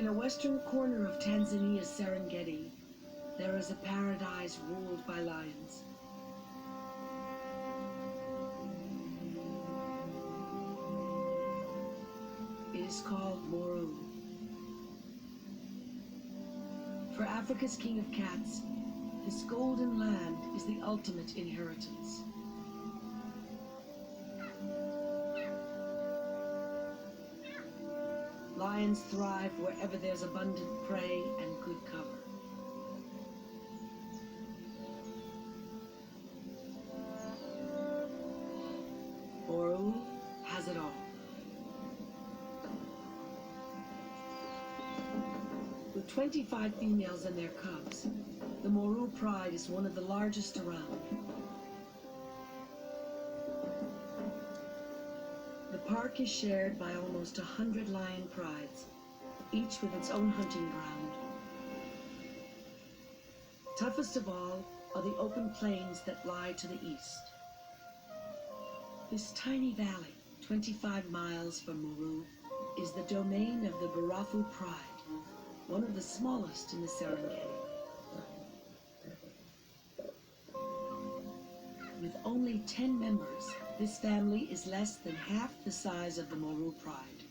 In a western corner of Tanzania's Serengeti, there is a paradise ruled by lions. It is called Moru. For Africa's king of cats, this golden land is the ultimate inheritance. Lions thrive wherever there's abundant prey and good cover. Moru has it all. With 25 females and their cubs, the Moru pride is one of the largest around. The park is shared by almost 100 lion prides, each with its own hunting ground. Toughest of all are the open plains that lie to the east. This tiny valley, 25 miles from Moru, is the domain of the Barafu pride, one of the smallest in the Serengeti. With only 10 members, this family is less than half the size of the Moru pride,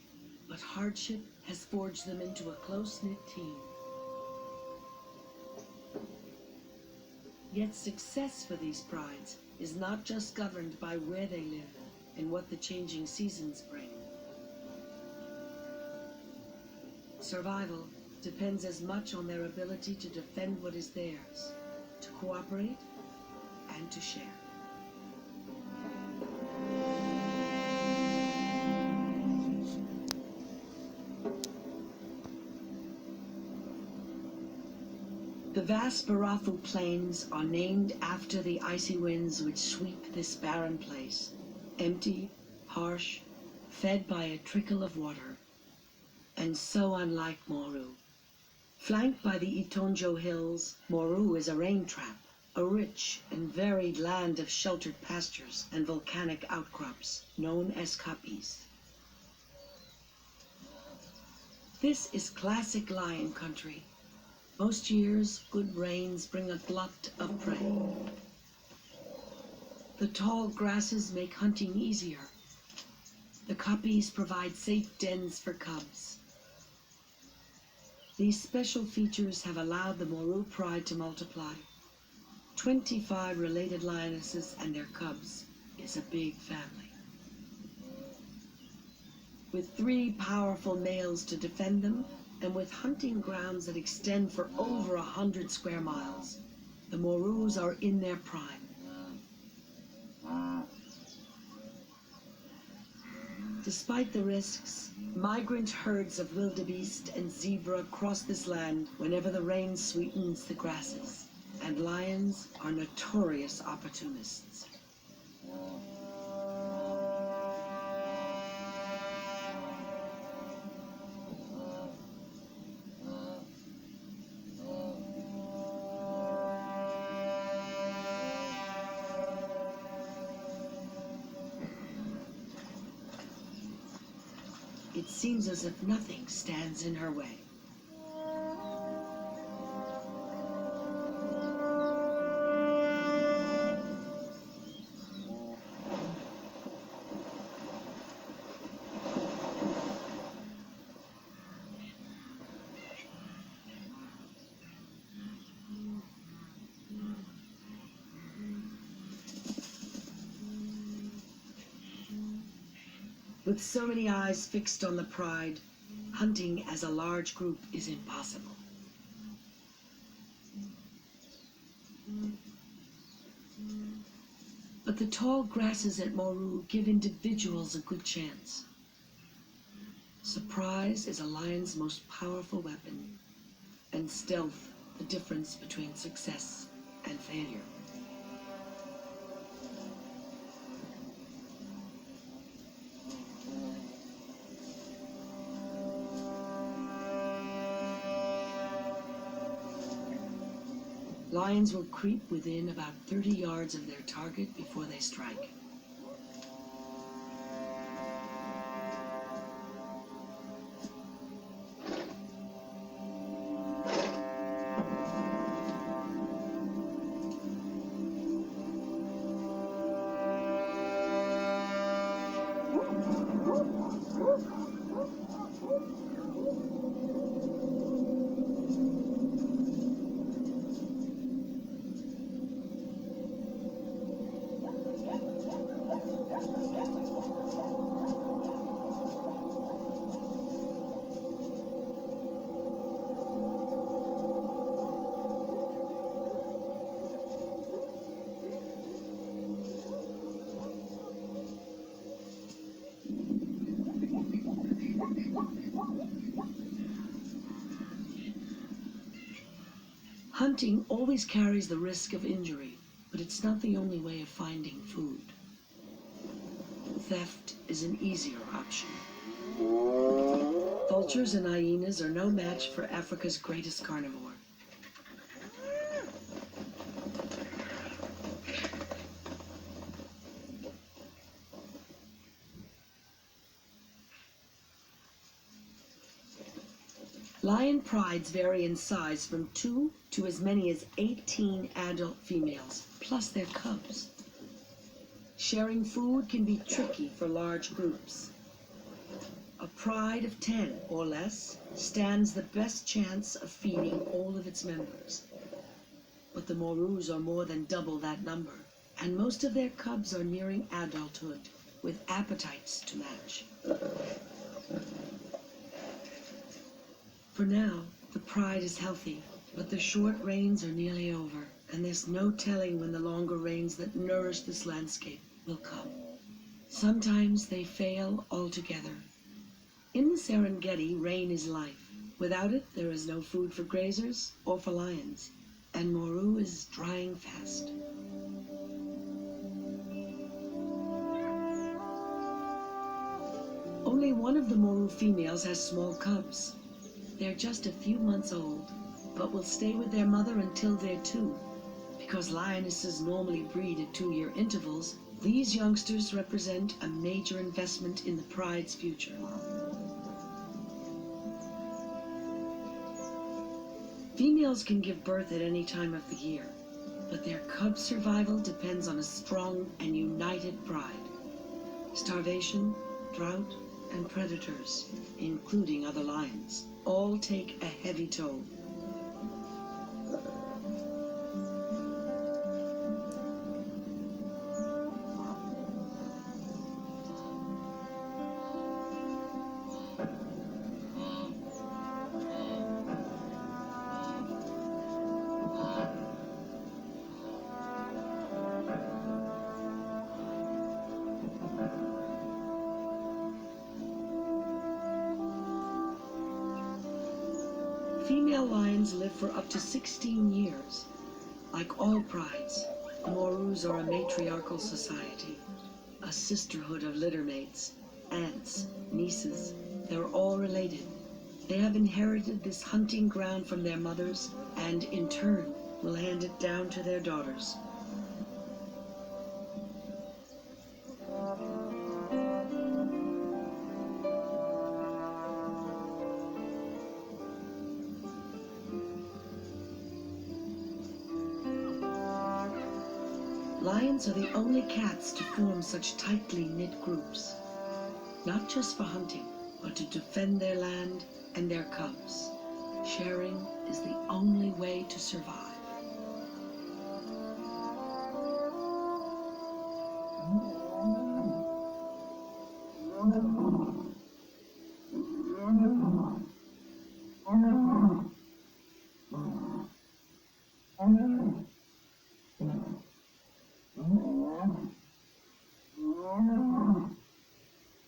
but hardship has forged them into a close-knit team. Yet success for these prides is not just governed by where they live and what the changing seasons bring. Survival depends as much on their ability to defend what is theirs, to cooperate, and to share. The vast Barafu Plains are named after the icy winds which sweep this barren place, empty, harsh, fed by a trickle of water, and so unlike Moru. Flanked by the Itonjo Hills, Moru is a rain trap, a rich and varied land of sheltered pastures and volcanic outcrops, known as kapis. This is classic lion country. Most years, good rains bring a glut of prey. The tall grasses make hunting easier. The kapis provide safe dens for cubs. These special features have allowed the Moru pride to multiply. 25 related lionesses and their cubs is a big family. With 3 powerful males to defend them, and with hunting grounds that extend for over 100 square miles, the Morus are in their prime. Despite the risks, migrant herds of wildebeest and zebra cross this land whenever the rain sweetens the grasses, and lions are notorious opportunists. It seems as if nothing stands in her way. With so many eyes fixed on the pride, hunting as a large group is impossible. But the tall grasses at Moru give individuals a good chance. Surprise is a lion's most powerful weapon, and stealth the difference between success and failure. Lions will creep within about 30 yards of their target before they strike. Hunting always carries the risk of injury, but it's not the only way of finding food. Theft is an easier option. Vultures and hyenas are no match for Africa's greatest carnivore. Lion prides vary in size from 2 to as many as 18 adult females, plus their cubs. Sharing food can be tricky for large groups. A pride of 10 or less stands the best chance of feeding all of its members. But the Morus are more than double that number, and most of their cubs are nearing adulthood, with appetites to match. For now, the pride is healthy, but the short rains are nearly over, and there's no telling when the longer rains that nourish this landscape will come. Sometimes they fail altogether. In the Serengeti, rain is life. Without it, there is no food for grazers or for lions, and Moru is drying fast. Only one of the Moru females has small cubs. They're just a few months old, but will stay with their mother until they're 2. Because lionesses normally breed at 2-year intervals, these youngsters represent a major investment in the pride's future. Females can give birth at any time of the year, but their cub survival depends on a strong and united pride. Starvation, drought, and predators, including other lions, all take a heavy toll. Female lions live for up to 16 years. Like all prides, Morus are a matriarchal society, a sisterhood of littermates, aunts, nieces. They're all related. They have inherited this hunting ground from their mothers, and in turn will hand it down to their daughters. Lions are the only cats to form such tightly knit groups, not just for hunting, but to defend their land and their cubs. Sharing is the only way to survive.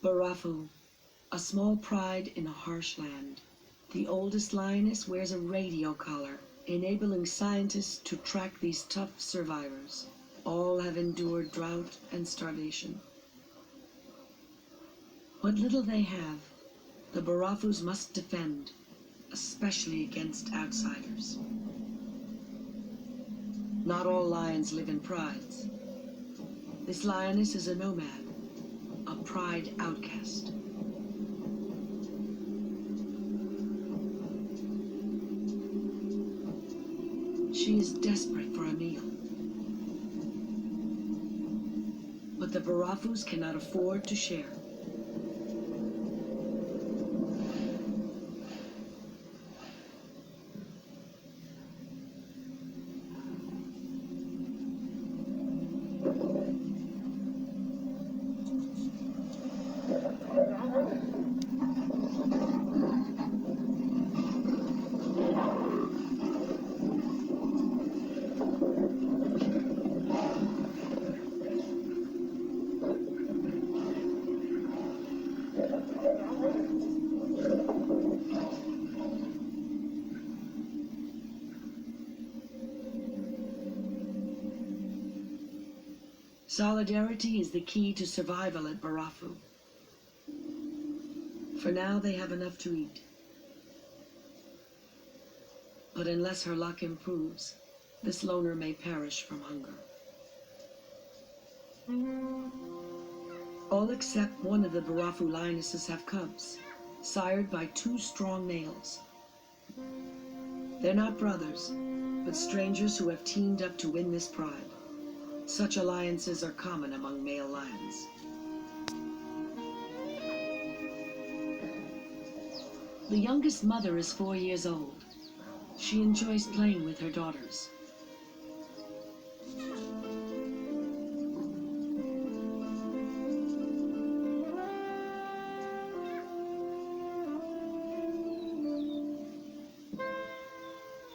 Barafu, a small pride in a harsh land. The oldest lioness wears a radio collar, enabling scientists to track these tough survivors. All have endured drought and starvation. What little they have, the Barafus must defend, especially against outsiders. Not all lions live in prides. This lioness is a nomad, a pride outcast. She is desperate for a meal. But the Barafus cannot afford to share. Solidarity is the key to survival at Barafu. For now, they have enough to eat. But unless her luck improves, this loner may perish from hunger. All except one of the Barafu lionesses have cubs, sired by 2 strong males. They're not brothers, but strangers who have teamed up to win this pride. Such alliances are common among male lions. The youngest mother is 4 years old. She enjoys playing with her daughters.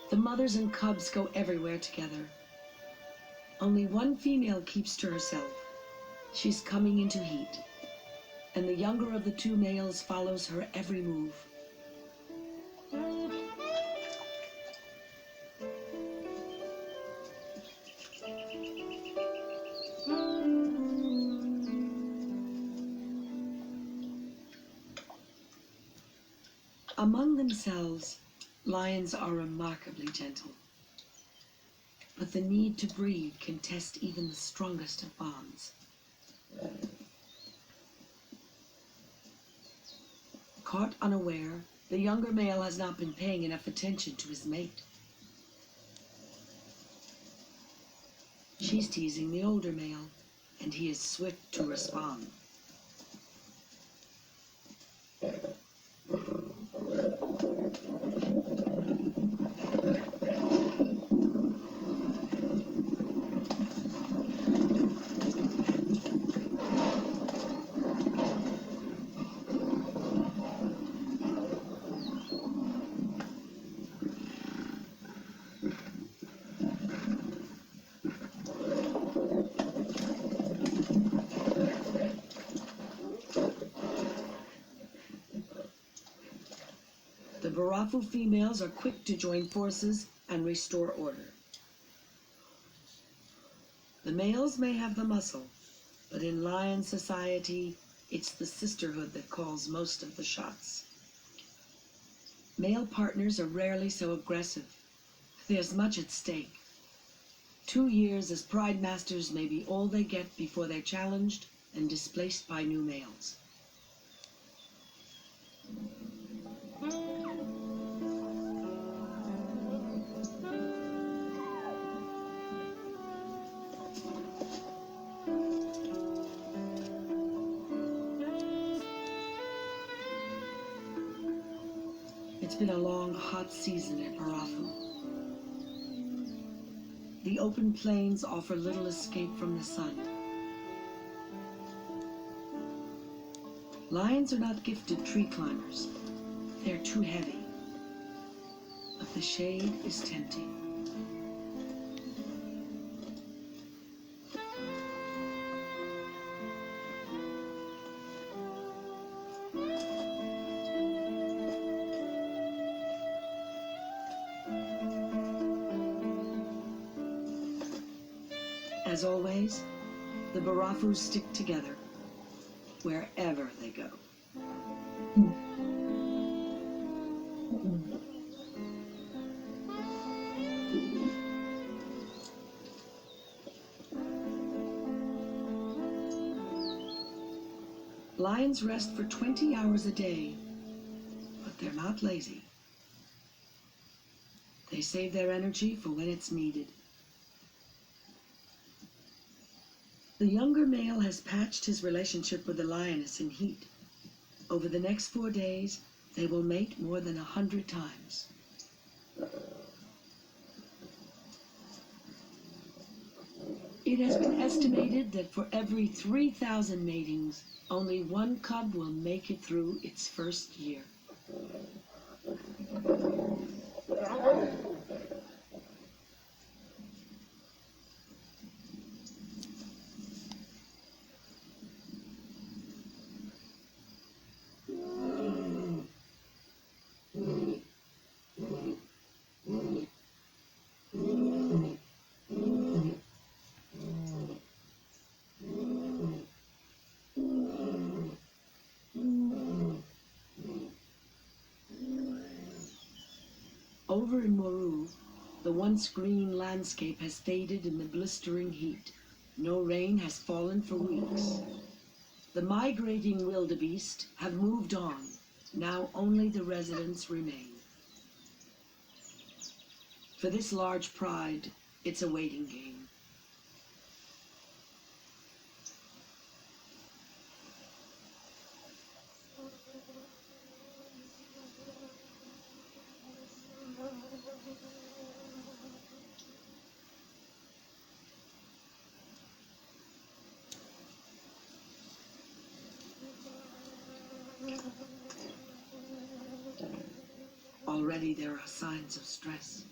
The mothers and cubs go everywhere together. Only one female keeps to herself. She's coming into heat, and the younger of the 2 males follows her every move. Among themselves, lions are remarkably gentle. But the need to breed can test even the strongest of bonds. Caught unaware, the younger male has not been paying enough attention to his mate. She's teasing the older male, and he is swift to respond. The Barafu females are quick to join forces and restore order. The males may have the muscle, but in lion society, it's the sisterhood that calls most of the shots. Male partners are rarely so aggressive. There's much at stake. 2 years as pride masters may be all they get before they're challenged and displaced by new males. It's been a long, hot season at Barafu. The open plains offer little escape from the sun. Lions are not gifted tree climbers. They're too heavy. But the shade is tempting. As always, the Barafus stick together, wherever they go. Lions rest for 20 hours a day, but they're not lazy. They save their energy for when it's needed. The younger male has patched his relationship with the lioness in heat. Over the next 4 days, they will mate more than 100 times. It has been estimated that for every 3,000 matings, only 1 cub will make it through its first year. Over in Moru, the once green landscape has faded in the blistering heat. No rain has fallen for weeks. The migrating wildebeest have moved on. Now only the residents remain. For this large pride, it's a waiting game. Already there are signs of stress.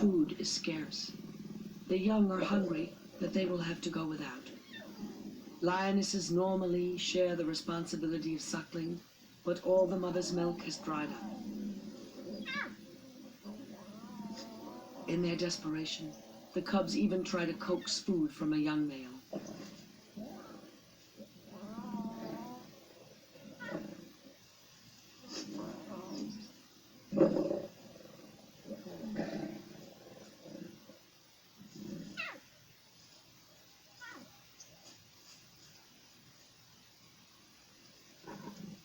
Food is scarce. The young are hungry, but they will have to go without. Lionesses normally share the responsibility of suckling, but all the mother's milk has dried up. In their desperation, the cubs even try to coax food from a young male.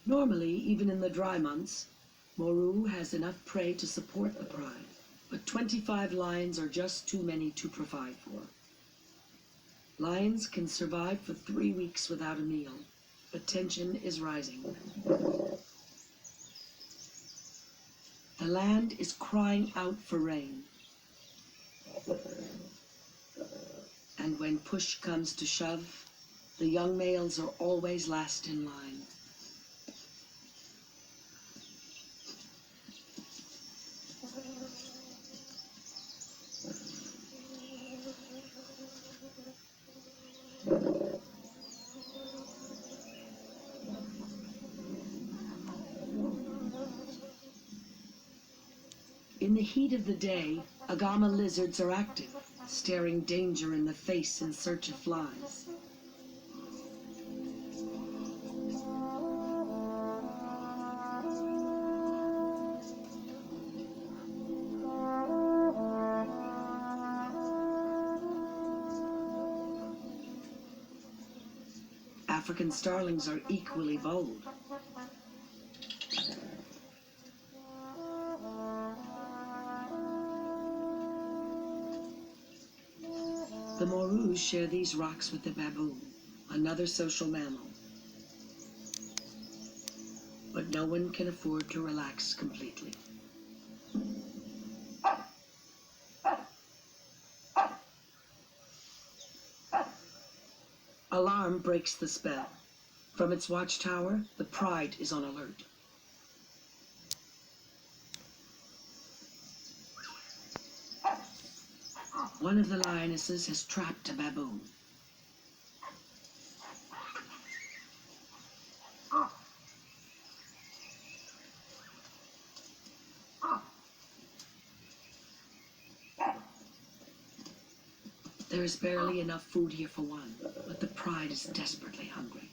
Normally, even in the dry months, Moru has enough prey to support the pride, but 25 lions are just too many to provide for. Lions can survive for 3 weeks without a meal, but tension is rising. The land is crying out for rain. And when push comes to shove, the young males are always last in line. In the heat of the day, agama lizards are active, staring danger in the face in search of flies. African starlings are equally bold. The Morus share these rocks with the baboon, another social mammal. But no one can afford to relax completely. Alarm breaks the spell. From its watchtower, the pride is on alert. One of the lionesses has trapped a baboon. There is barely enough food here for one, but the pride is desperately hungry.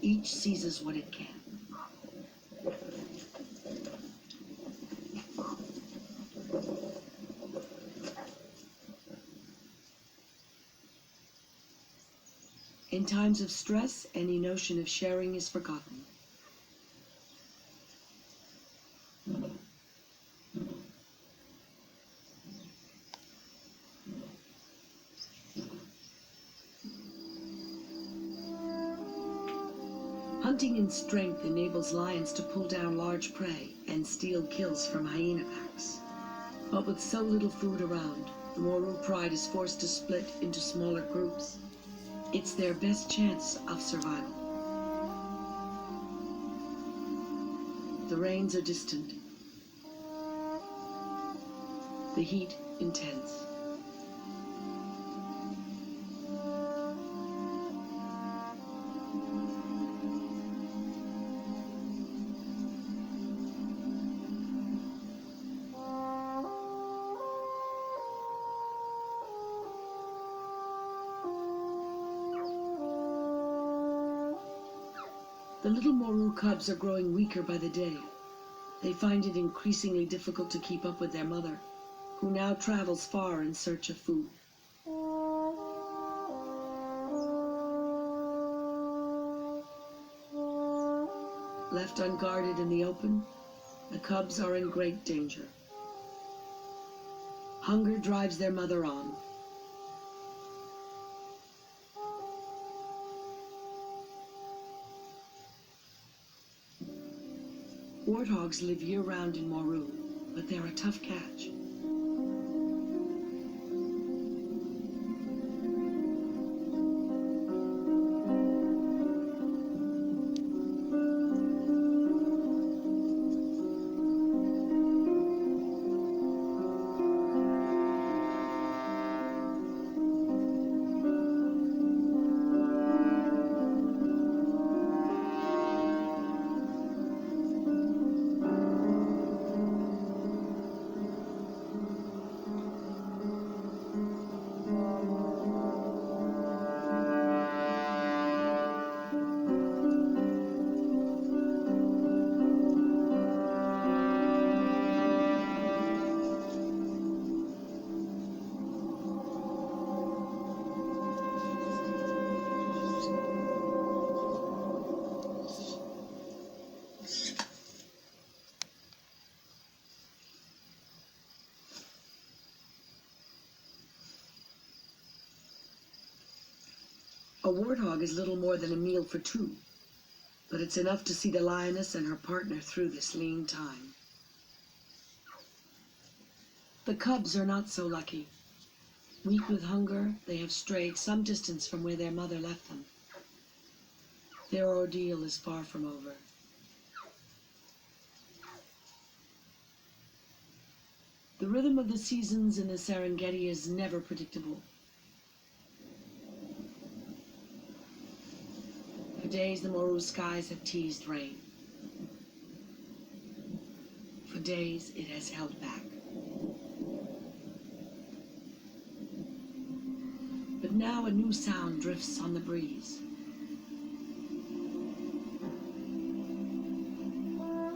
Each seizes what it can. In times of stress, any notion of sharing is forgotten. Hunting in strength enables lions to pull down large prey and steal kills from hyena packs. But with so little food around, the Moru pride is forced to split into smaller groups. It's their best chance of survival. The rains are distant. The heat intense. The little Moru cubs are growing weaker by the day. They find it increasingly difficult to keep up with their mother, who now travels far in search of food. Left unguarded in the open, the cubs are in great danger. Hunger drives their mother on. Warthogs live year-round in Moru, but they're a tough catch. A warthog is little more than a meal for two, but it's enough to see the lioness and her partner through this lean time. The cubs are not so lucky. Weak with hunger, they have strayed some distance from where their mother left them. Their ordeal is far from over. The rhythm of the seasons in the Serengeti is never predictable. For days, the Moru skies have teased rain. For days, it has held back. But now a new sound drifts on the breeze.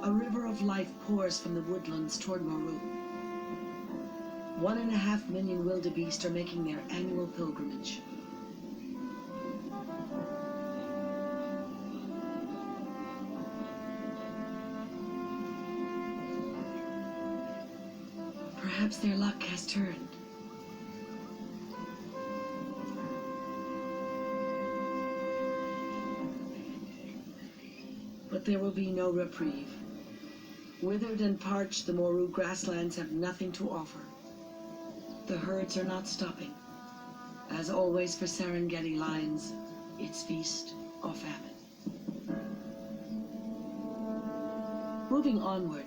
A river of life pours from the woodlands toward Moru. 1.5 million wildebeest are making their annual pilgrimage. Perhaps their luck has turned. But there will be no reprieve. Withered and parched, the Moru grasslands have nothing to offer. The herds are not stopping. As always for Serengeti lions, it's feast or famine. Moving onward,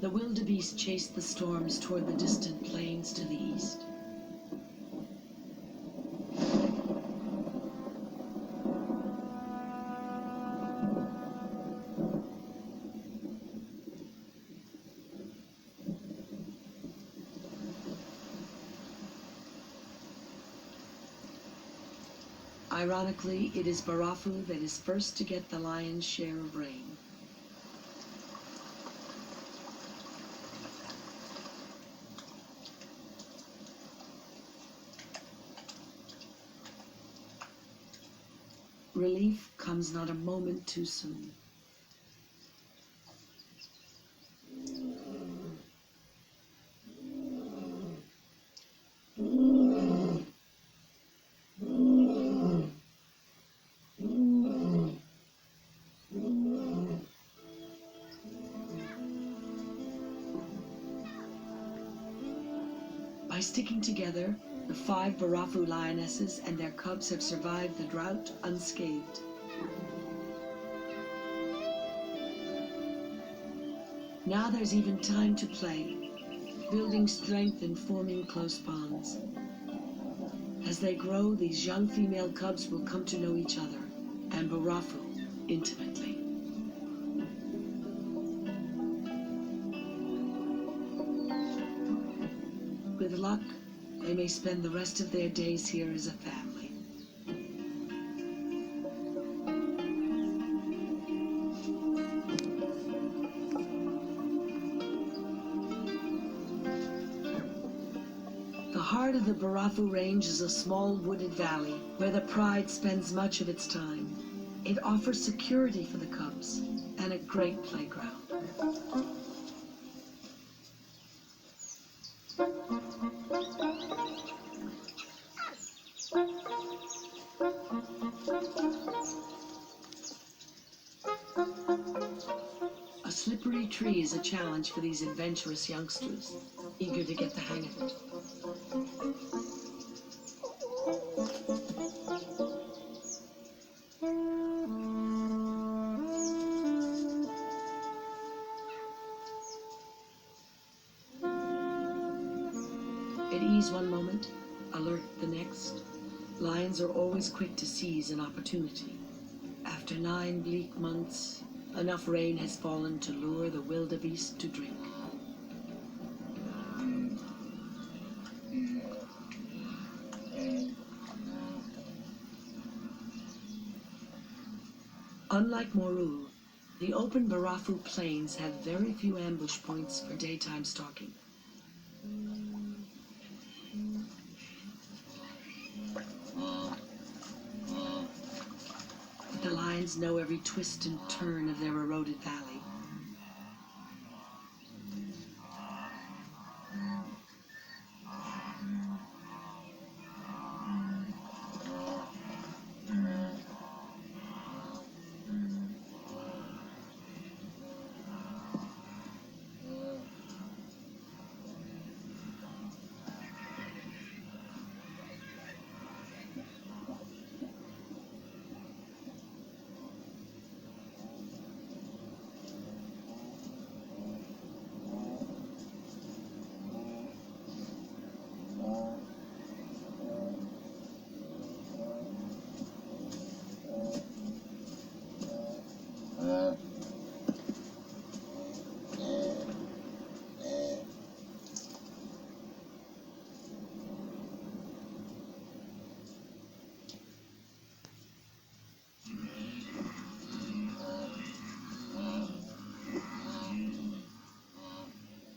the wildebeest chase the storms toward the distant plains to the east. Ironically, it is Barafu that is first to get the lion's share of rain. Relief comes not a moment too soon. By sticking together, the 5 Barafu lionesses and their cubs have survived the drought unscathed. Now there's even time to play, building strength and forming close bonds. As they grow, these young female cubs will come to know each other and Barafu intimately. With luck, they may spend the rest of their days here as a family. heart of the Barafu Range is a small wooded valley where the pride spends much of its time. It offers security for the cubs and a great playground. A slippery tree is a challenge for these adventurous youngsters, eager to get the hang of it. At ease one moment, alert the next, lions are always quick to seize an opportunity. After 9 bleak months, enough rain has fallen to lure the wildebeest to drink. Unlike Moru, the open Barafu plains have very few ambush points for daytime stalking. But the lions know every twist and turn of their eroded valley.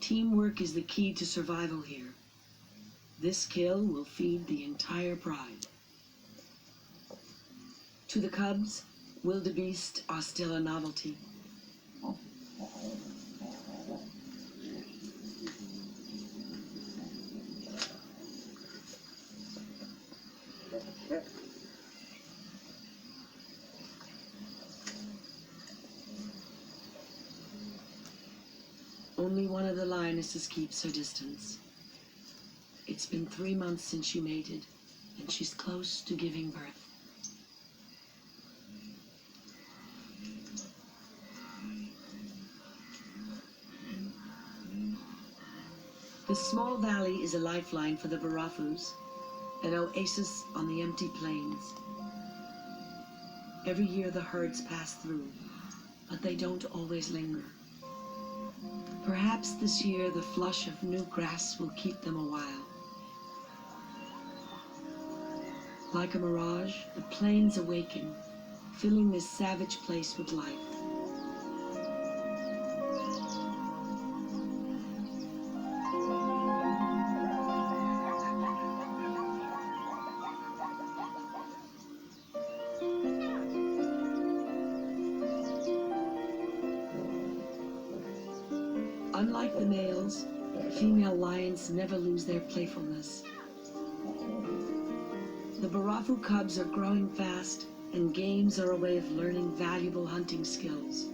Teamwork is the key to survival here. This kill will feed the entire pride. To the cubs, wildebeest are still a novelty. Only one of the lionesses keeps her distance. It's been 3 months since she mated, and she's close to giving birth. This small valley is a lifeline for the Barafus, an oasis on the empty plains. Every year the herds pass through, but they don't always linger. Perhaps this year the flush of new grass will keep them a while. Like a mirage, the plains awaken, filling this savage place with life. Unlike the males, female lions never lose their playfulness. The Barafu cubs are growing fast, and games are a way of learning valuable hunting skills.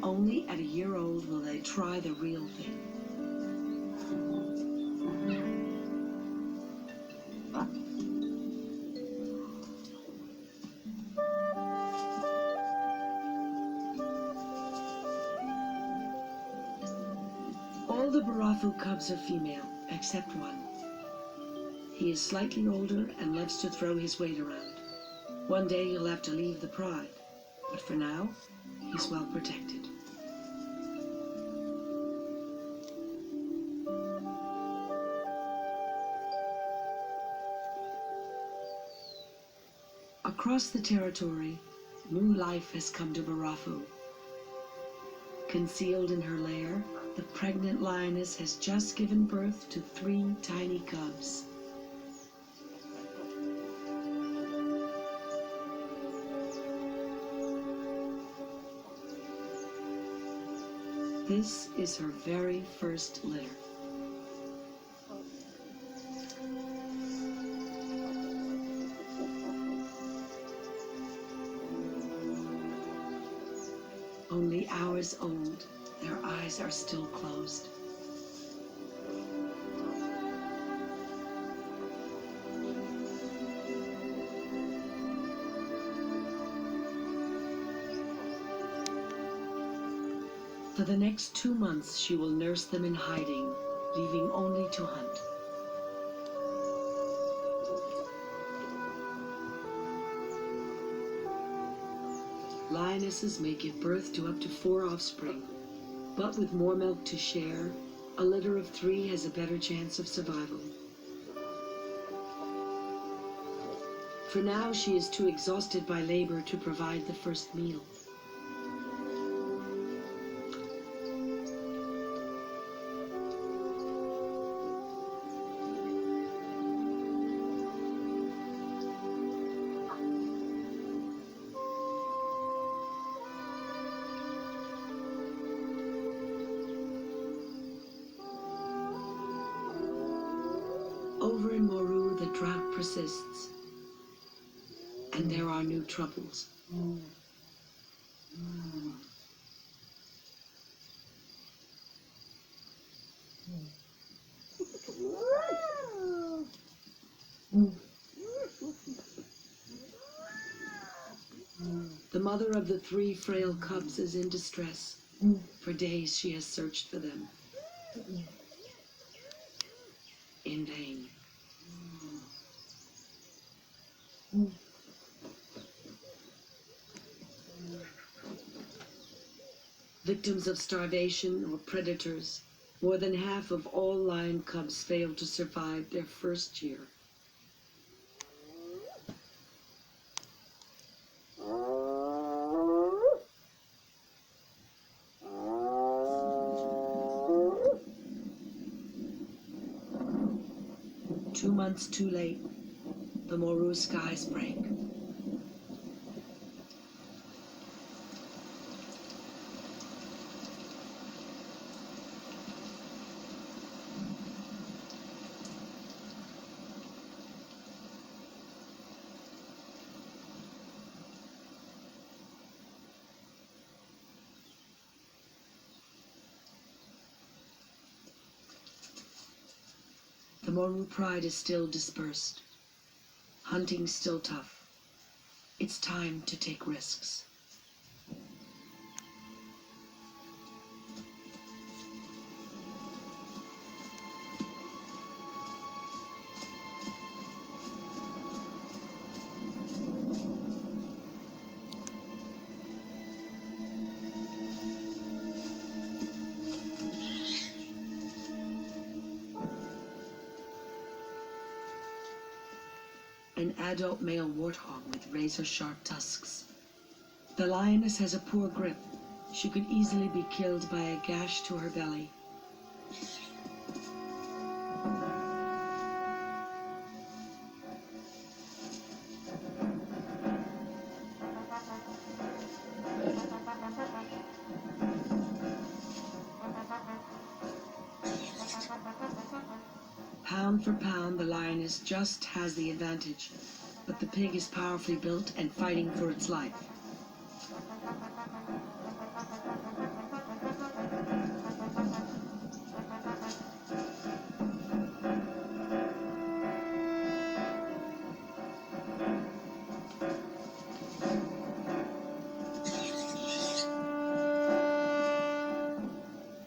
Only at a year old will they try the real thing. All the Barafu cubs are female, except one. He is slightly older and loves to throw his weight around. One day he'll have to leave the pride, but for now, he's well protected. Across the territory, new life has come to Barafu. Concealed in her lair, The pregnant lioness has just given birth to 3 tiny cubs. This is her very first litter. Only hours old, their eyes are still closed. For the next 2 months, she will nurse them in hiding, leaving only to hunt. Lionesses may give birth to up to 4 offspring, but with more milk to share, a litter of 3 has a better chance of survival. For now, she is too exhausted by labor to provide the first meal. Over in Moru, the drought persists, and there are new troubles. The mother of the 3 frail cubs is in distress. For days she has searched for them. In vain. Victims of starvation or predators, more than half of all lion cubs fail to survive their first year. Two months too late, the Moru skies break. The Moru pride is still dispersed. Hunting still tough. It's time to take risks. An adult male warthog with razor-sharp tusks. The lioness has a poor grip. She could easily be killed by a gash to her belly. Pound for pound, the lioness just has the advantage, but the pig is powerfully built and fighting for its life.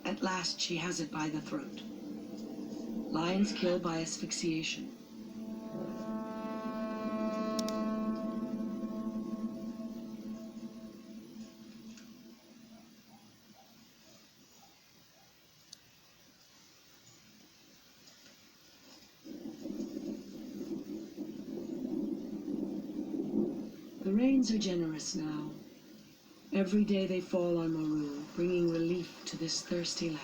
At last, she has it by the throat. Lions kill by asphyxiation. The rains are generous now. Every day they fall on Moru, bringing relief to this thirsty land.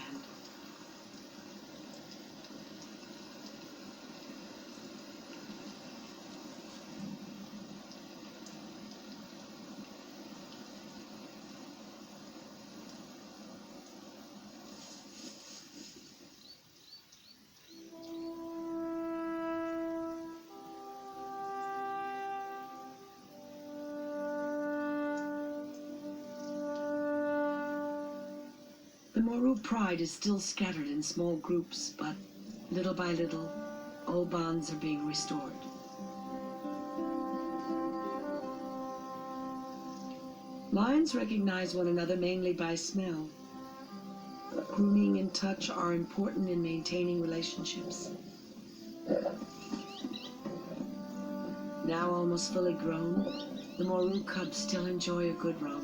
The Moru pride is still scattered in small groups, but little by little, old bonds are being restored. Lions recognize one another mainly by smell. Grooming and touch are important in maintaining relationships. Now almost fully grown, the Moru cubs still enjoy a good romp.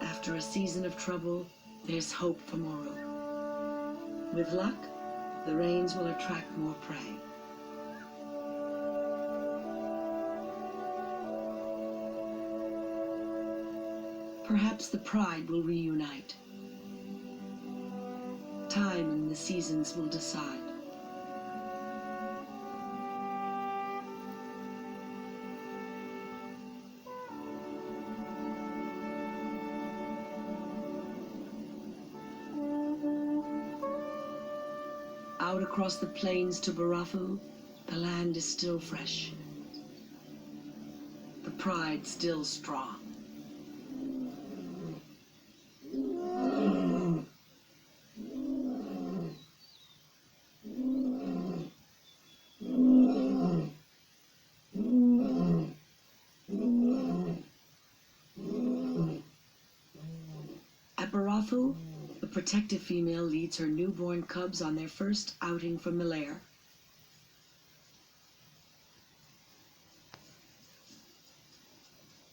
After a season of trouble, there's hope for Moru. With luck, the rains will attract more prey. Perhaps the pride will reunite. Time and the seasons will decide. Out across the plains to Barafu, the land is still fresh. The pride still strong. At Barafu, the protective female leads her newborn cubs on their first outing from the lair.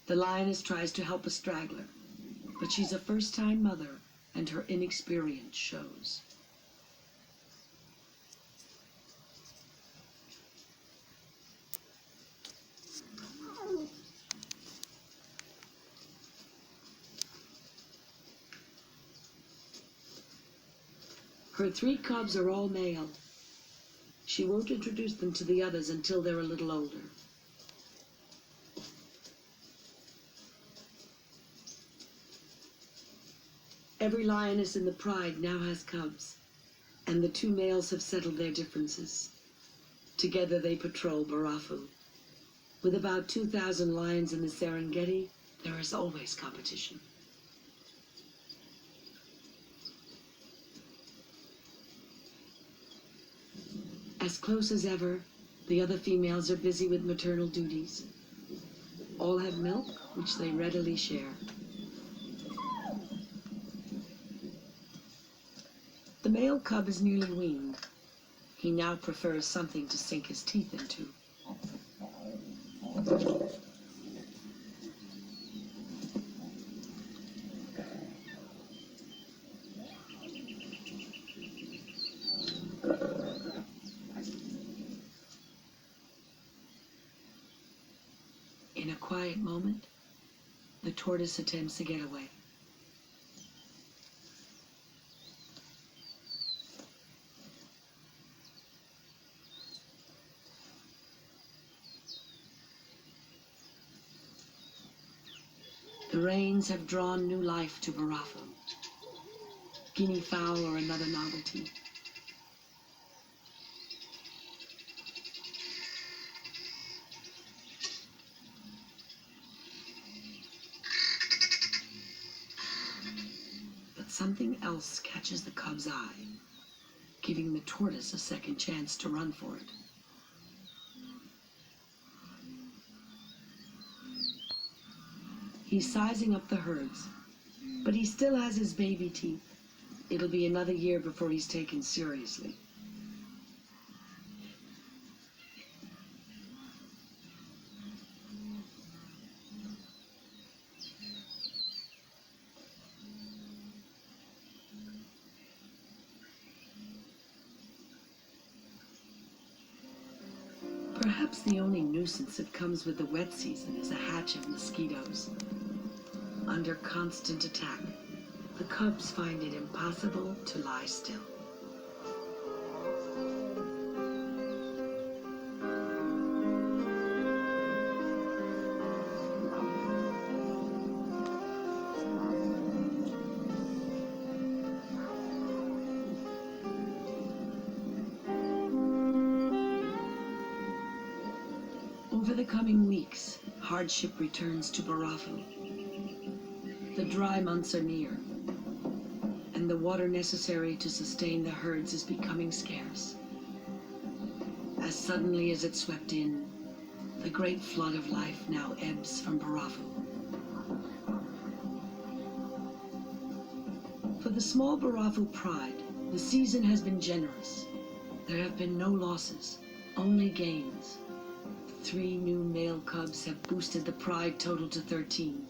The lioness tries to help a straggler, but she's a first-time mother, and her inexperience shows. Her 3 cubs are all male. She won't introduce them to the others until they're a little older. Every lioness in the pride now has cubs, and the 2 males have settled their differences. Together they patrol Barafu. With about 2,000 lions in the Serengeti, there is always competition. As close as ever, the other females are busy with maternal duties. All have milk, which they readily share. The male cub is newly weaned. He now prefers something to sink his teeth into. In a quiet moment, the tortoise attempts to get away. The rains have drawn new life to Barafu. Guinea fowl or another novelty. But something else catches the cub's eye, giving the tortoise a second chance to run for it. He's sizing up the herds, but he still has his baby teeth. It'll be another year before he's taken seriously. Perhaps the only nuisance that comes with the wet season is a hatch of mosquitoes. Under constant attack, the cubs find it impossible to lie still. Over the coming weeks, hardship returns to Barafu. The dry months are near, and the water necessary to sustain the herds is becoming scarce. As suddenly as it swept in, the great flood of life now ebbs from Barafu. For the small Barafu pride, the season has been generous. There have been no losses, only gains. 3 new male cubs have boosted the pride total to 13.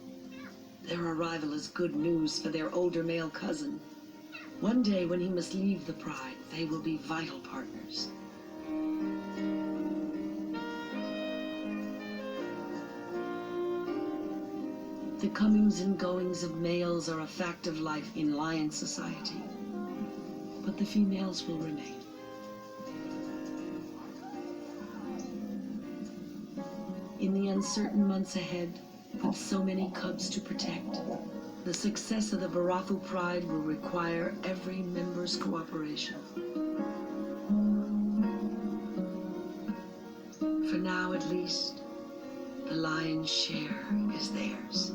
Their arrival is good news for their older male cousin. One day when he must leave the pride, they will be vital partners. The comings and goings of males are a fact of life in lion society, but the females will remain. In the uncertain months ahead, with so many cubs to protect, the success of the Barafu Pride will require every member's cooperation. For now, at least, the lion's share is theirs.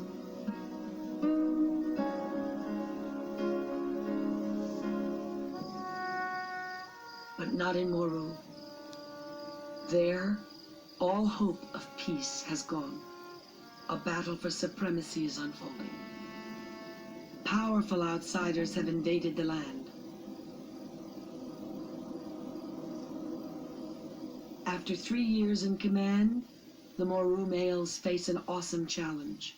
But not in Moru. There, all hope of peace has gone. A battle for supremacy is unfolding. Powerful outsiders have invaded the land. After 3 years in command, the Moru males face an awesome challenge.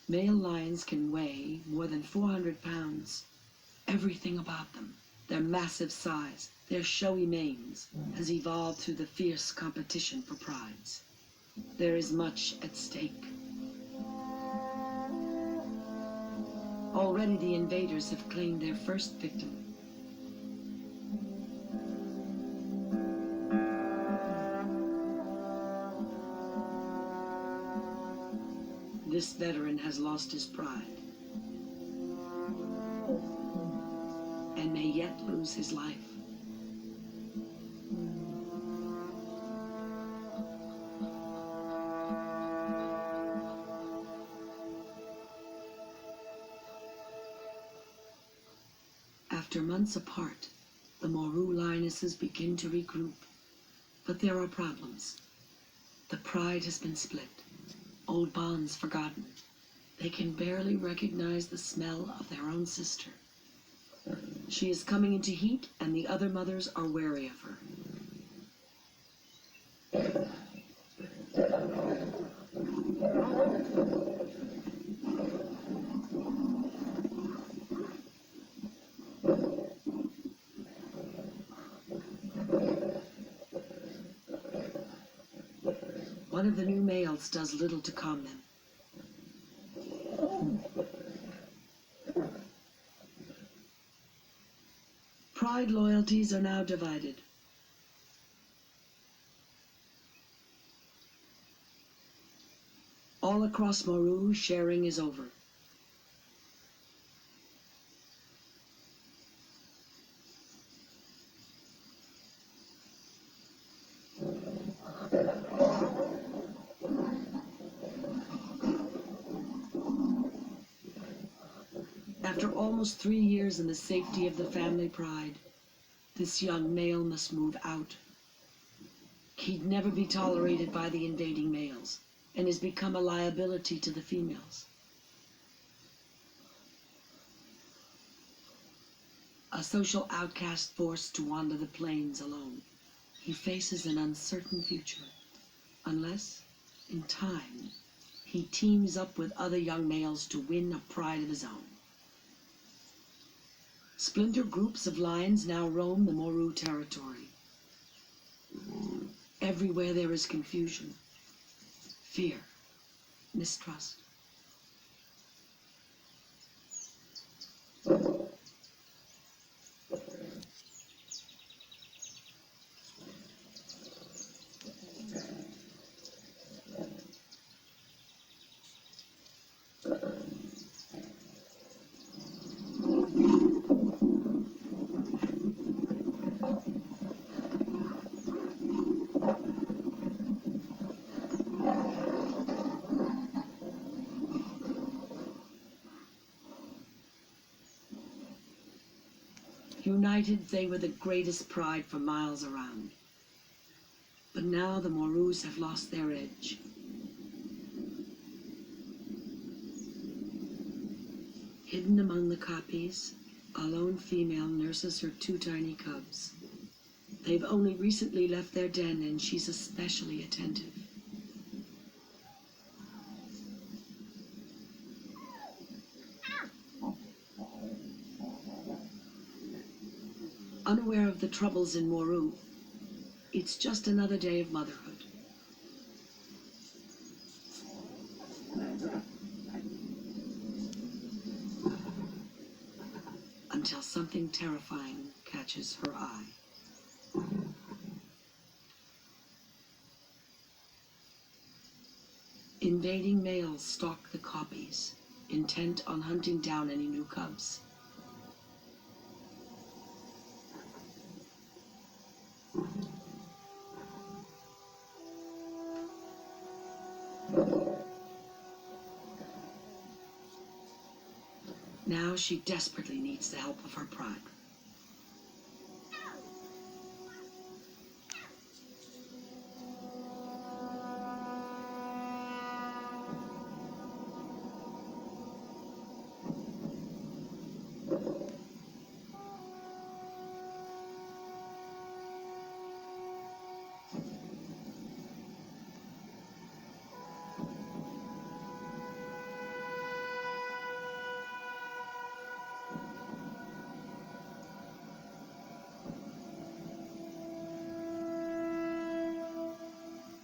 Male lions can weigh more than 400 pounds. Everything about them, their massive size, their showy manes, has evolved through the fierce competition for prides. There is much at stake. Already the invaders have claimed their first victim. This veteran has lost his pride, and may yet lose his life. After months apart, the Moru lionesses begin to regroup, but there are problems. The pride has been split. Old bonds forgotten. They can barely recognize the smell of their own sister. She is coming into heat, and the other mothers are wary of her. One of the new males does little to calm them. Pride loyalties are now divided. All across Moru, sharing is over. After almost 3 years in the safety of the family pride, this young male must move out. He'd never be tolerated by the invading males, and has become a liability to the females. A social outcast forced to wander the plains alone, he faces an uncertain future, unless, in time, he teams up with other young males to win a pride of his own. Splinter groups of lions now roam the Moru territory. Everywhere there is confusion, fear, mistrust. United, they were the greatest pride for miles around. But now the Morus have lost their edge. Hidden among the copies, a lone female nurses her two tiny cubs. They've only recently left their den, and she's especially attentive. Unaware of the troubles in Moru, it's just another day of motherhood. Until something terrifying catches her eye. Invading males stalk the copies, intent on hunting down any new cubs. Now she desperately needs the help of her pride.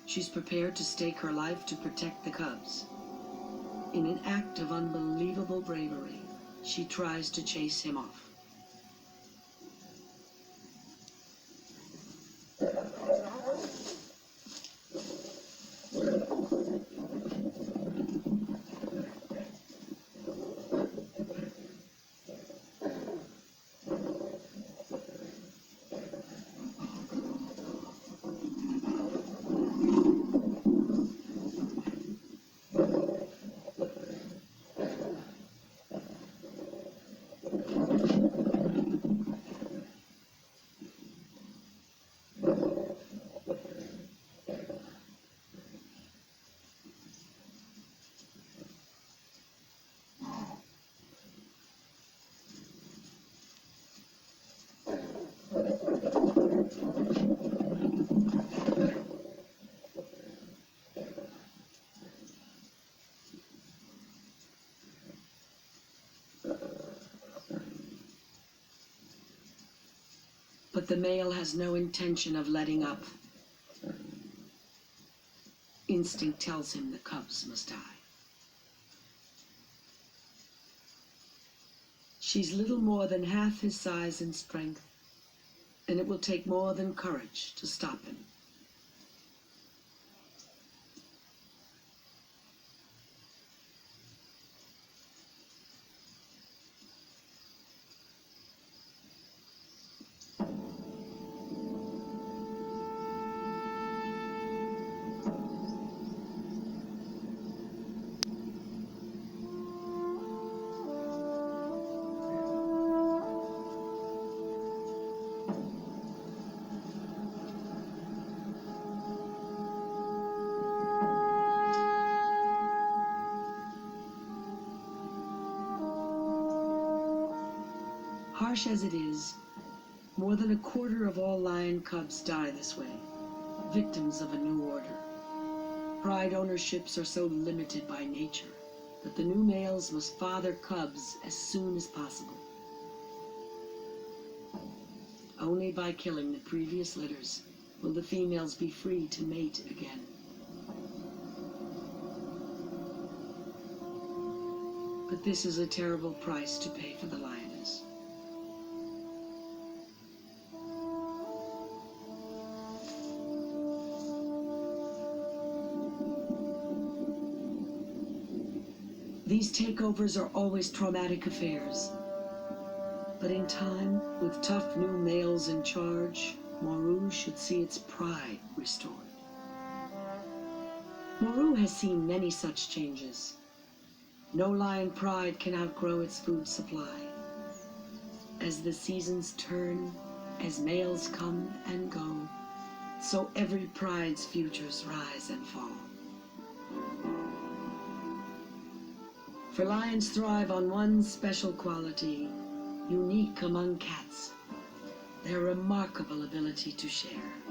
She's prepared to stake her life to protect the cubs. In an act of unbelievable bravery, she tries to chase him off. But the male has no intention of letting up. Instinct tells him the cubs must die. She's little more than half his size and strength, and it will take more than courage to stop him. Harsh as it is, more than a quarter of all lion cubs die this way, victims of a new order. Pride ownerships are so limited by nature that the new males must father cubs as soon as possible. Only by killing the previous litters will the females be free to mate again. But this is a terrible price to pay for the lioness. These takeovers are always traumatic affairs. But in time, with tough new males in charge, Moru should see its pride restored. Moru has seen many such changes. No lion pride can outgrow its food supply. As the seasons turn, as males come and go, so every pride's futures rise and fall. For lions thrive on one special quality, unique among cats, their remarkable ability to share.